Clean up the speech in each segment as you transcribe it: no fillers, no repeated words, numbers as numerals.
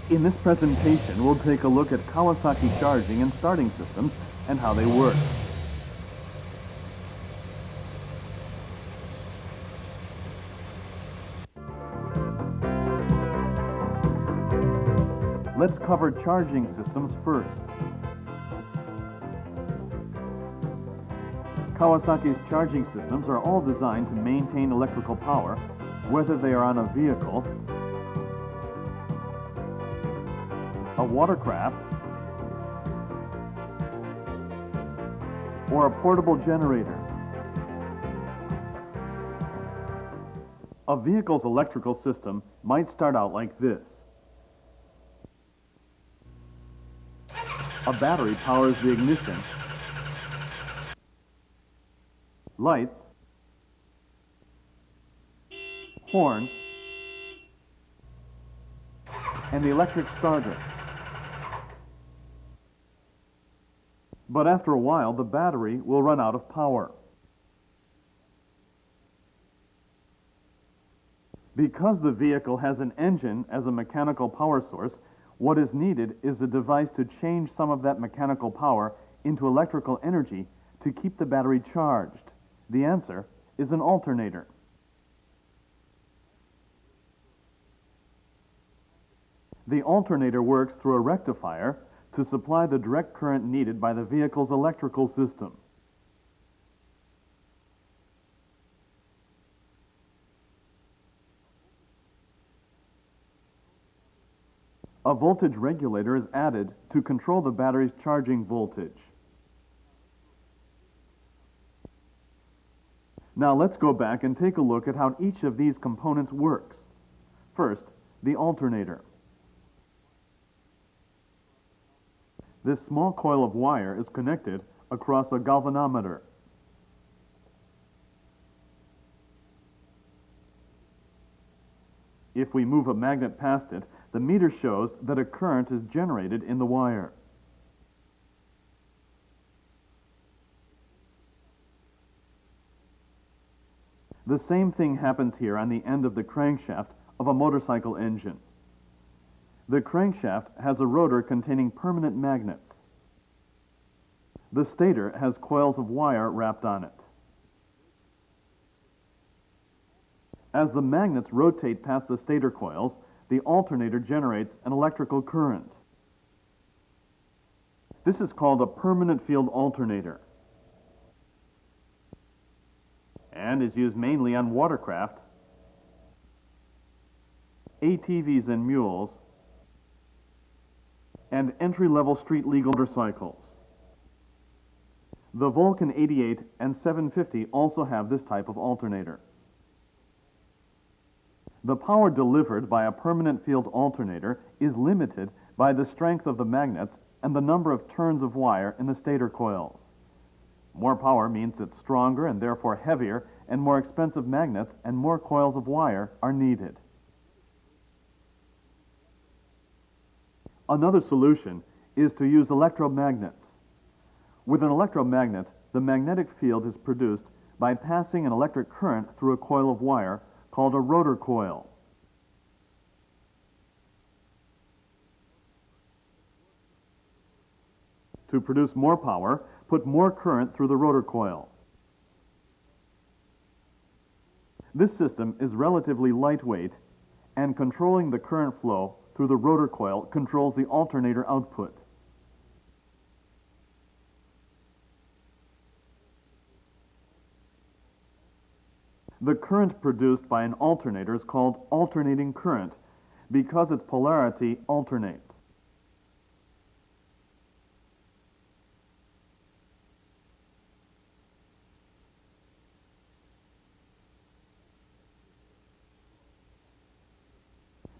In this presentation, we'll take a look at Kawasaki charging and starting systems and how they work. Let's cover charging systems first. Kawasaki's charging systems are all designed to maintain electrical power, whether they are on a vehicle, a watercraft, or a portable generator. A vehicle's electrical system might start out like this. A battery powers the ignition, lights, horn, and the electric starter. But after a while, the battery will run out of power. Because the vehicle has an engine as a mechanical power source, what is needed is a device to change some of that mechanical power into electrical energy to keep the battery charged. The answer is an alternator. The alternator works through a rectifier to supply the direct current needed by the vehicle's electrical system. A voltage regulator is added to control the battery's charging voltage. Now let's go back and take a look at how each of these components works. First, the alternator. This small coil of wire is connected across a galvanometer. If we move a magnet past it, the meter shows that a current is generated in the wire. The same thing happens here on the end of the crankshaft of a motorcycle engine. The crankshaft has a rotor containing permanent magnets. The stator has coils of wire wrapped on it. As the magnets rotate past the stator coils, the alternator generates an electrical current. This is called a permanent field alternator and is used mainly on watercraft, ATVs and mules, and entry-level street-legal motorcycles. The Vulcan 88 and 750 also have this type of alternator. The power delivered by a permanent field alternator is limited by the strength of the magnets and the number of turns of wire in the stator coils. More power means that stronger and therefore heavier and more expensive magnets and more coils of wire are needed. Another solution is to use electromagnets. With an electromagnet, the magnetic field is produced by passing an electric current through a coil of wire called a rotor coil. To produce more power, put more current through the rotor coil. This system is relatively lightweight, and controlling the current flow through the rotor coil controls the alternator output. The current produced by an alternator is called alternating current because its polarity alternates.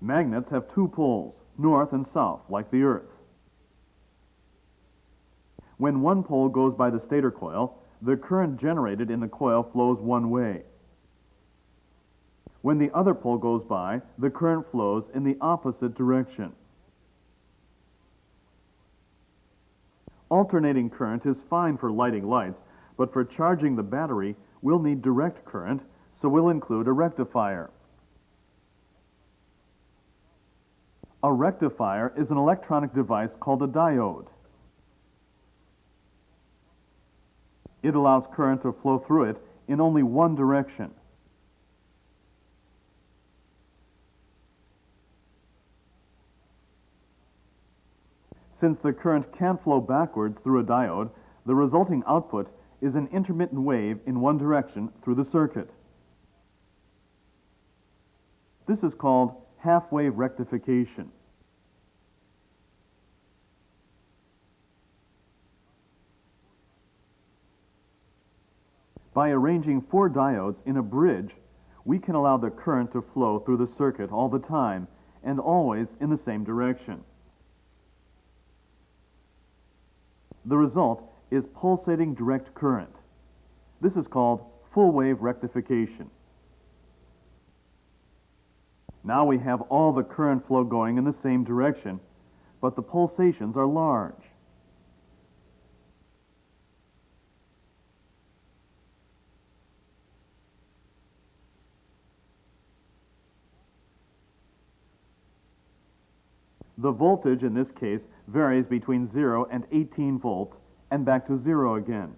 Magnets have two poles, north and south, like the Earth. When one pole goes by the stator coil, the current generated in the coil flows one way. When the other pole goes by, the current flows in the opposite direction. Alternating current is fine for lighting lights, but for charging the battery, we'll need direct current, so we'll include a rectifier. A rectifier is an electronic device called a diode. It allows current to flow through it in only one direction. Since the current can't flow backwards through a diode, the resulting output is an intermittent wave in one direction through the circuit. This is called half-wave rectification. By arranging 4 diodes in a bridge, we can allow the current to flow through the circuit all the time and always in the same direction. The result is pulsating direct current. This is called full-wave rectification. Now we have all the current flow going in the same direction, but the pulsations are large. The voltage in this case varies between 0 and 18 volts and back to 0 again,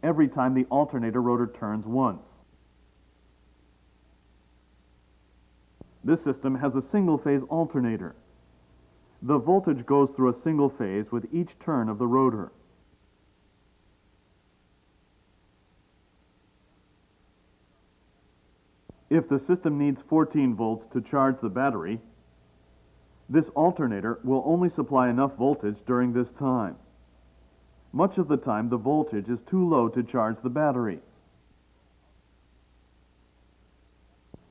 every time the alternator rotor turns once. This system has a single-phase alternator. The voltage goes through a single phase with each turn of the rotor. If the system needs 14 volts to charge the battery, this alternator will only supply enough voltage during this time. Much of the time, the voltage is too low to charge the battery.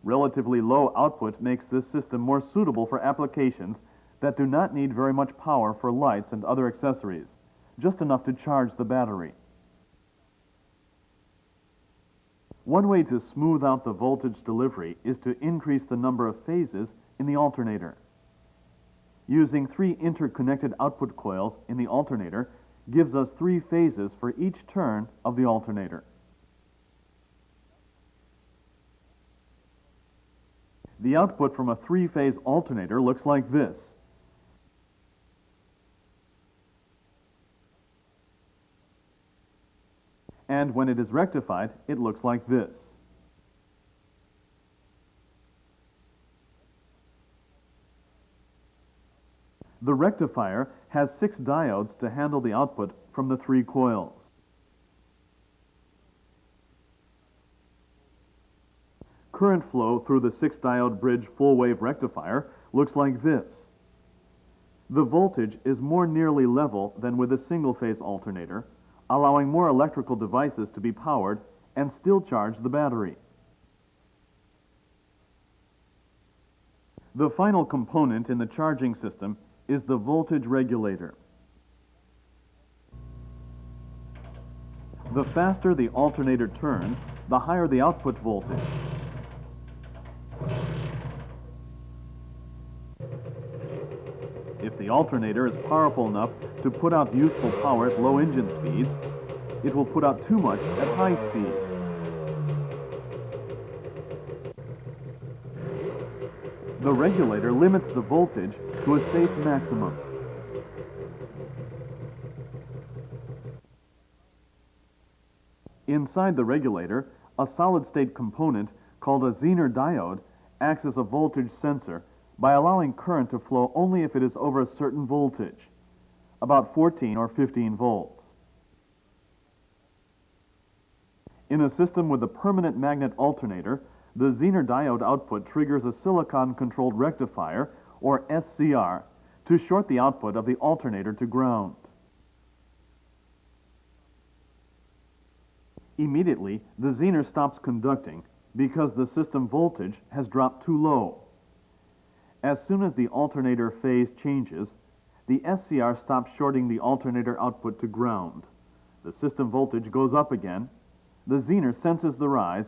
Relatively low output makes this system more suitable for applications that do not need very much power for lights and other accessories, just enough to charge the battery. One way to smooth out the voltage delivery is to increase the number of phases in the alternator. Using 3 interconnected output coils in the alternator gives us 3 phases for each turn of the alternator. The output from a 3-phase alternator looks like this. And when it is rectified, it looks like this. The rectifier has 6 diodes to handle the output from the 3 coils. Current flow through the 6-diode bridge full-wave rectifier looks like this. The voltage is more nearly level than with a single-phase alternator, allowing more electrical devices to be powered and still charge the battery. The final component in the charging system is the voltage regulator. The faster the alternator turns, the higher the output voltage. If the alternator is powerful enough to put out useful power at low engine speeds, it will put out too much at high speed. The regulator limits the voltage to a safe maximum. Inside the regulator, a solid-state component called a Zener diode acts as a voltage sensor by allowing current to flow only if it is over a certain voltage, about 14 or 15 volts. In a system with a permanent magnet alternator, the Zener diode output triggers a silicon-controlled rectifier, or SCR, to short the output of the alternator to ground. Immediately, the Zener stops conducting because the system voltage has dropped too low. As soon as the alternator phase changes, the SCR stops shorting the alternator output to ground. The system voltage goes up again. The Zener senses the rise,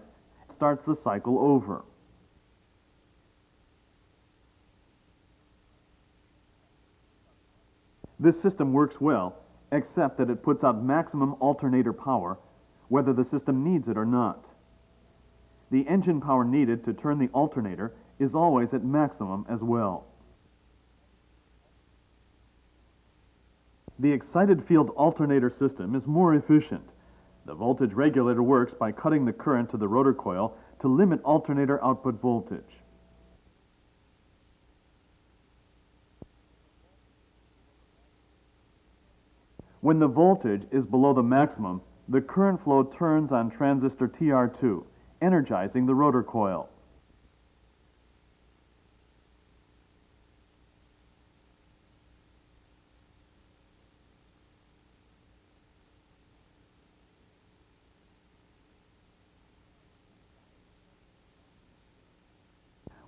starts the cycle over. This system works well, except that it puts out maximum alternator power, whether the system needs it or not. The engine power needed to turn the alternator is always at maximum as well. The excited field alternator system is more efficient. The voltage regulator works by cutting the current to the rotor coil to limit alternator output voltage. When the voltage is below the maximum, the current flow turns on transistor TR2, energizing the rotor coil.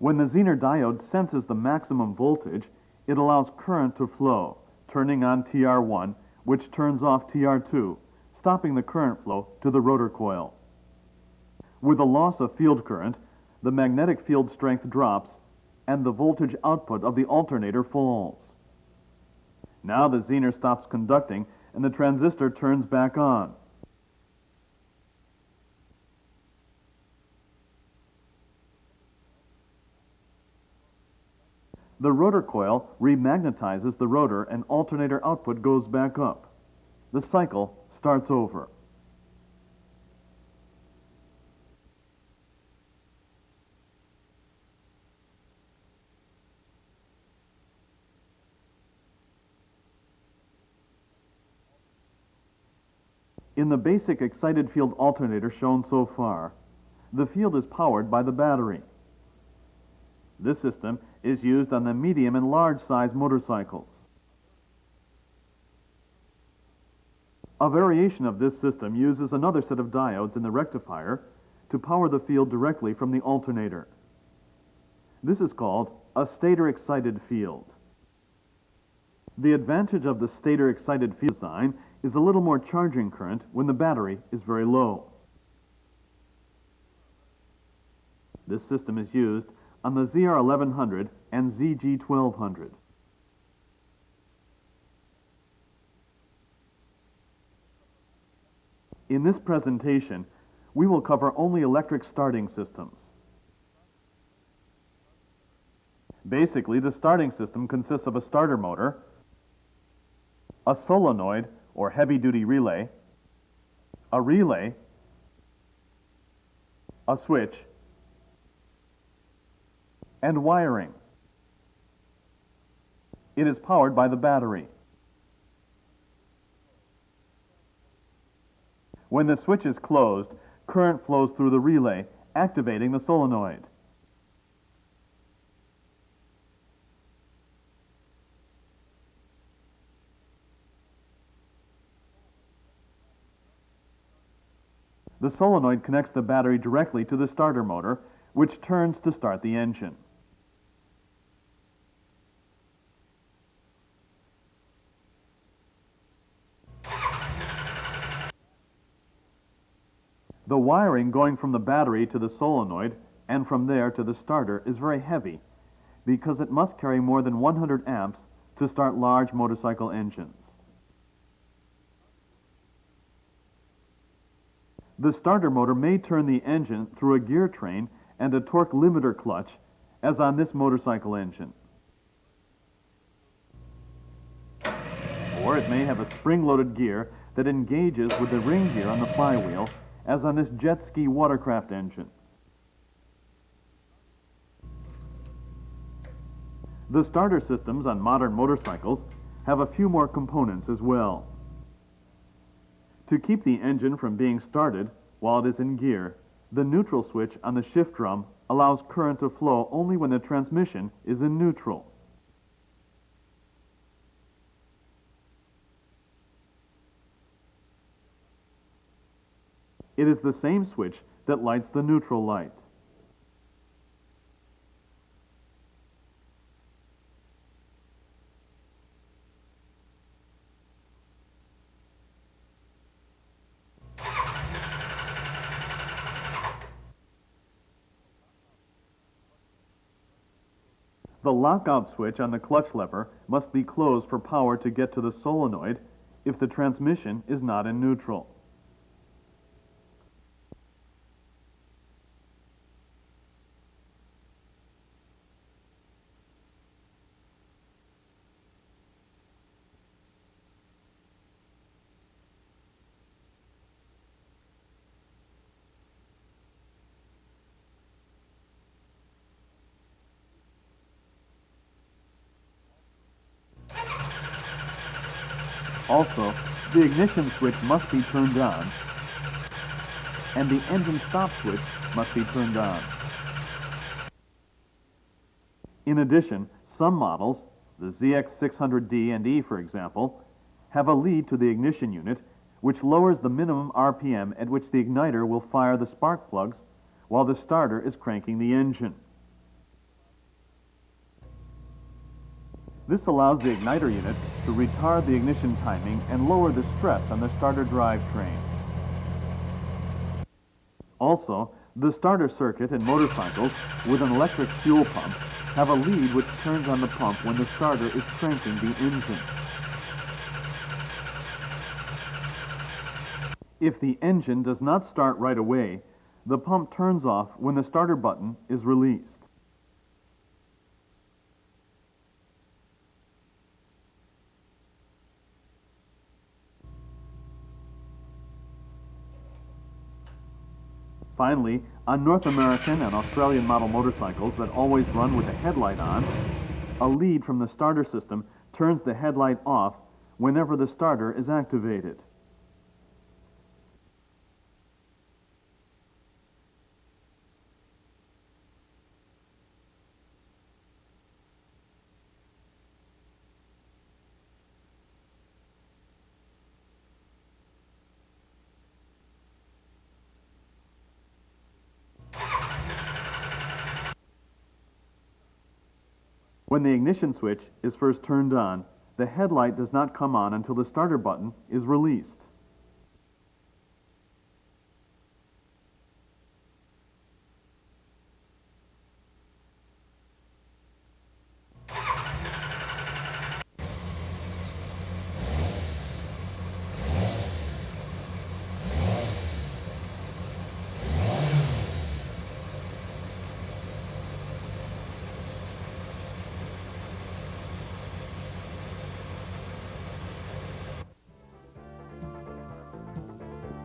When the Zener diode senses the maximum voltage, it allows current to flow, turning on TR1, which turns off TR2, stopping the current flow to the rotor coil. With the loss of field current, the magnetic field strength drops and the voltage output of the alternator falls. Now the Zener stops conducting and the transistor turns back on. The rotor coil remagnetizes the rotor and alternator output goes back up. The cycle starts over. In the basic excited field alternator shown so far, the field is powered by the battery. This system is used on the medium and large size motorcycles. A variation of this system uses another set of diodes in the rectifier to power the field directly from the alternator. This is called a stator excited field. The advantage of the stator excited field design is a little more charging current when the battery is very low. This system is used on the ZR1100 and ZG1200. In this presentation, we will cover only electric starting systems. Basically, the starting system consists of a starter motor, a solenoid or heavy-duty relay, a relay, a switch, and wiring. It is powered by the battery. When the switch is closed, current flows through the relay, activating the solenoid. The solenoid connects the battery directly to the starter motor, which turns to start the engine. The wiring going from the battery to the solenoid and from there to the starter is very heavy because it must carry more than 100 amps to start large motorcycle engines. The starter motor may turn the engine through a gear train and a torque limiter clutch, as on this motorcycle engine. Or it may have a spring-loaded gear that engages with the ring gear on the flywheel, as on this jet ski watercraft engine. The starter systems on modern motorcycles have a few more components as well. To keep the engine from being started while it is in gear, the neutral switch on the shift drum allows current to flow only when the transmission is in neutral. It is the same switch that lights the neutral light. The lockout switch on the clutch lever must be closed for power to get to the solenoid if the transmission is not in neutral. Also, the ignition switch must be turned on, and the engine stop switch must be turned on. In addition, some models, the ZX600D and E for example, have a lead to the ignition unit which lowers the minimum RPM at which the igniter will fire the spark plugs while the starter is cranking the engine. This allows the igniter unit to retard the ignition timing and lower the stress on the starter drivetrain. Also, the starter circuit in motorcycles with an electric fuel pump have a lead which turns on the pump when the starter is cranking the engine. If the engine does not start right away, the pump turns off when the starter button is released. Finally, on North American and Australian model motorcycles that always run with the headlight on, a lead from the starter system turns the headlight off whenever the starter is activated. When the ignition switch is first turned on, the headlight does not come on until the starter button is released.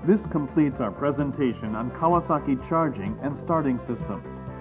This completes our presentation on Kawasaki charging and starting systems.